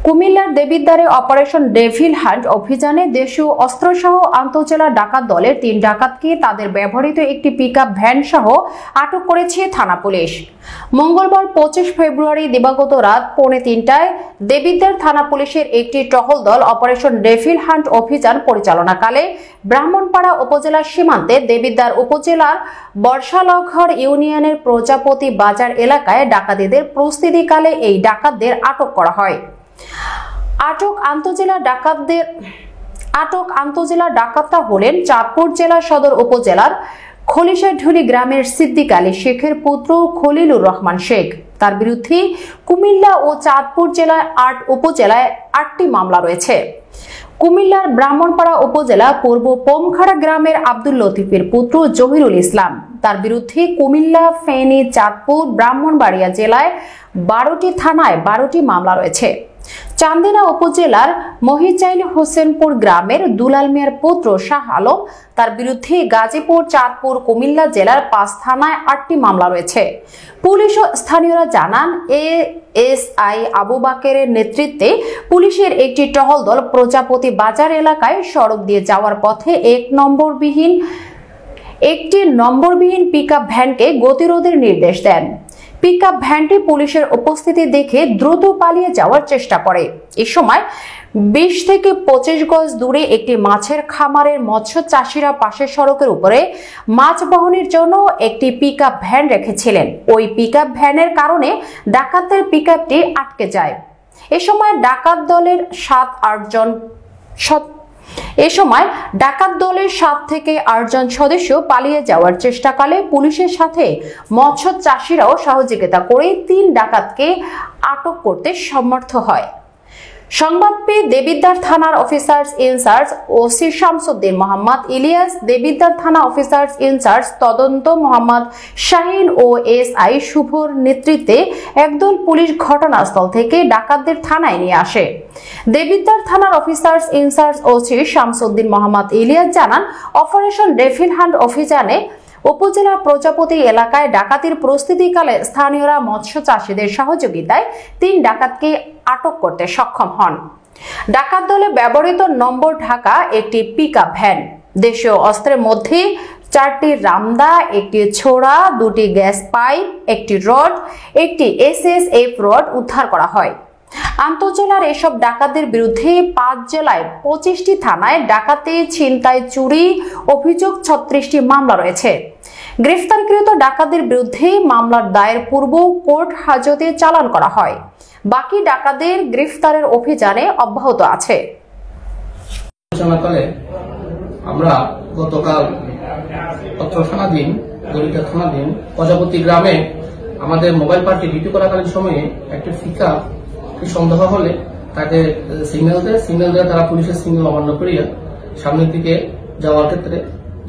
কুমিল্লার দেবিদ্বারে operation devil hunt অভিযানে দেশীয় অস্ত্রসহ আন্তঃজেলা ডাকাত দলের ৩ ডাকাতকে তাদের ব্যবহৃত একটি পিকআপ ভ্যান সহ আটক করেছে থানা পুলিশ। মঙ্গলবার ২৫ ফেব্রুয়ারি দিবাগত রাত ৩:৩০টায় দেবিদ্বার থানা পুলিশের একটি টহল দল অপারেশন ডেভিল হান্ট অভিযান পরিচালনাকালে ব্রাহ্মণপাড়া উপজেলার সীমান্তে দেবিদ্বার উপজেলার বর্ষালঘর ইউনিয়নের প্রজাপতি বাজার এলাকায় ডাকাতিদের প্রস্তুতিকালে এই ডাকাতদের আটক করা হয়। আটক আন্তঃজেলা ডাকাতরা হলেন চাঁদপুর জেলা সদর উপজেলার খলিশাঢুলি গ্রামের সিদ্দিক আলী শেখের পুত্র খলিলুর রহমান শেখ। তার বিরুদ্ধে কুমিল্লা ও চাঁদপুর জেলায় ৮ উপজেলায় ৮টি মামলা রয়েছে। কুমিল্লার ব্রাহ্মণপাড়া উপজেলা পূর্ব পোমখাড়া গ্রামের আব্দুল লতিফের পুত্র জহিরুল ইসলাম, তার বিরুদ্ধে কুমিল্লা, ফেনী, চাঁদপুর, ব্রাহ্মণবাড়িয়া জেলায় ১২টি থানায় ১২টি মামলা রয়েছে। চান্দিনা উপজেলার মহিচাইল হোসেনপুর গ্রামের দুলাল মিয়ার পুত্র শাহ আলম, তার বিরুদ্ধে গাজীপুর, চাঁদপুর, কুমিল্লা জেলার ৫ থানায় ৮টি মামলা রয়েছে। পুলিশ ও স্থানীয়রা জানান, এএসআই আবু বাকেরের নেতৃত্বে পুলিশের একটি টহল দল প্রজাপতি বাজার এলাকায় সড়ক দিয়ে যাওয়ার পথে একটি নম্বরবিহীন পিকআপ ভ্যানকে গতিরোধের নির্দেশ দেন। পিকআপ ভ্যানটি পুলিশের উপস্থিতি দেখে দ্রুত পালিয়ে যাওয়ার চেষ্টা করে। এ সময় ২০ থেকে ২৫ গজ দূরে একটি মাছের খামারের মৎস্য চাষিরা পাশের সড়কের উপরে মাছ বহনের জন্য একটি পিকআপ ভ্যান রেখেছিলেন। ওই পিকআপ ভ্যানের কারণে ডাকাতদের পিকআপটি আটকে যায়। এ সময় ডাকাত দলের ৭ থেকে ৮ জন সদস্য পালিয়ে যাওয়ার চেষ্টাকালে পুলিশের সাথে মৎস্য চাষিরাও সহযোগিতা করে ৩ ডাকাতকে আটক করতে সমর্থ হয়। সংবাদ পেয়ে দেবিদ্বার থানার officers in charge OC Shamsuddin Mohammad Ilias, Debidwar থানা অফিসার্স ইনচার্জ তদন্ত মোহাম্মদ শাহিন ও এসআই শুভর নেতৃত্বে একদল পুলিশ ঘটনাস্থল থেকে ডাকাতদের থানায় নিয়ে আসে। দেবিদ্বার থানার officers in charge OC Shamsuddin Mohammad Ilias জানান, অপারেশন ডেভিল হান্ট অভিযানে উপজেলা প্রজাপতি এলাকায় ডাকাতির প্রস্তুতিকালে স্থানীয়রা মৎস্য চাষীদের সহযোগিতায় ৩ ডাকাতকে আটক করতে সক্ষম হন। ডাকাত দলে ব্যবহৃত নম্বর ঢাকা একটি পিকআপ ভ্যান, দেশীয় অস্ত্রের মধ্যে ৪টি রামদা, একটি ছোড়া, ২টি গ্যাস পাইপ, একটি রড, একটি এসএসএফ রড উদ্ধার করা হয়। আন্তঃজেলার এসব ডাকাতদের বিরুদ্ধে ৫ জেলায় ২৫টি থানায় ডাকাতি, ছিনতাই, চুরি অভিযোগ ৩৬টি মামলা রয়েছে। গ্রেফতারকৃত ডাকাতদের বিরুদ্ধে মামলার দায়ের পূর্ব কোর্ট হাজতে চালান করা হয়। বাকি ডাকাতদের গ্রেফতারের অভিযানে অব্যাহত আছে। আমরা গতকাল থানাধীন প্রজাপতি গ্রামে আমাদের মোবাইল পার্টি ডিউটি করাকালীন সময়ে একটা পিকআপ সন্দেহ হলে তাকে সিগন্যাল দেয় তারা পুলিশের সিগন্যাল অমান্য করিয়া সামনের দিকে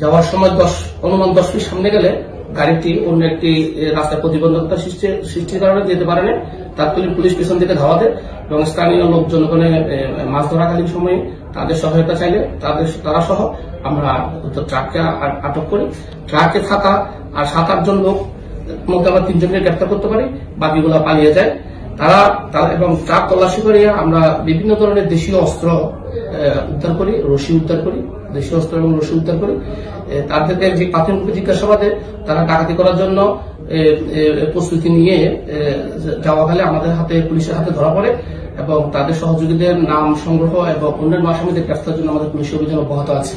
যাওয়ার সময় অনুমান ১০ ফিট সামনে গেলে গাড়িটি অন্য একটি রাস্তায় প্রতিবন্ধকতা সৃষ্টির কারণে যেতে পারে না। তাৎক্ষণিক পুলিশ পিছন দিকে ধাওয়া দেয় এবং স্থানীয় লোকজন ওখানে মাছ ধরাকালীন সময়ে তাদের সহায়তা চাইলে তারা সহ আমরা ট্রাককে আটক করি। ট্রাকে থাকা আর ৭-৮ জন লোক মধ্যে আমরা ৩ জনকে গ্রেপ্তার করতে পারি, বাকিগুলো পালিয়ে যায়। এবং ট্রাক তল্লাশি করিয়া আমরা বিভিন্ন ধরনের দেশীয় অস্ত্র উদ্ধার করি, দেশীয় অস্ত্র এবং রশি উদ্ধার করি। তাদেরকে যে প্রাথমিক জিজ্ঞাসাবাদে তারা ডাকাতি করার জন্য প্রস্তুতি নিয়ে যাওয়া গেলে আমাদের হাতে পুলিশের হাতে ধরা পড়ে এবং তাদের সহযোগীদের নাম সংগ্রহ এবং অন্যান্য আসামিদের গ্রেফতারের জন্য আমাদের পুলিশ অভিযান অব্যাহত আছে।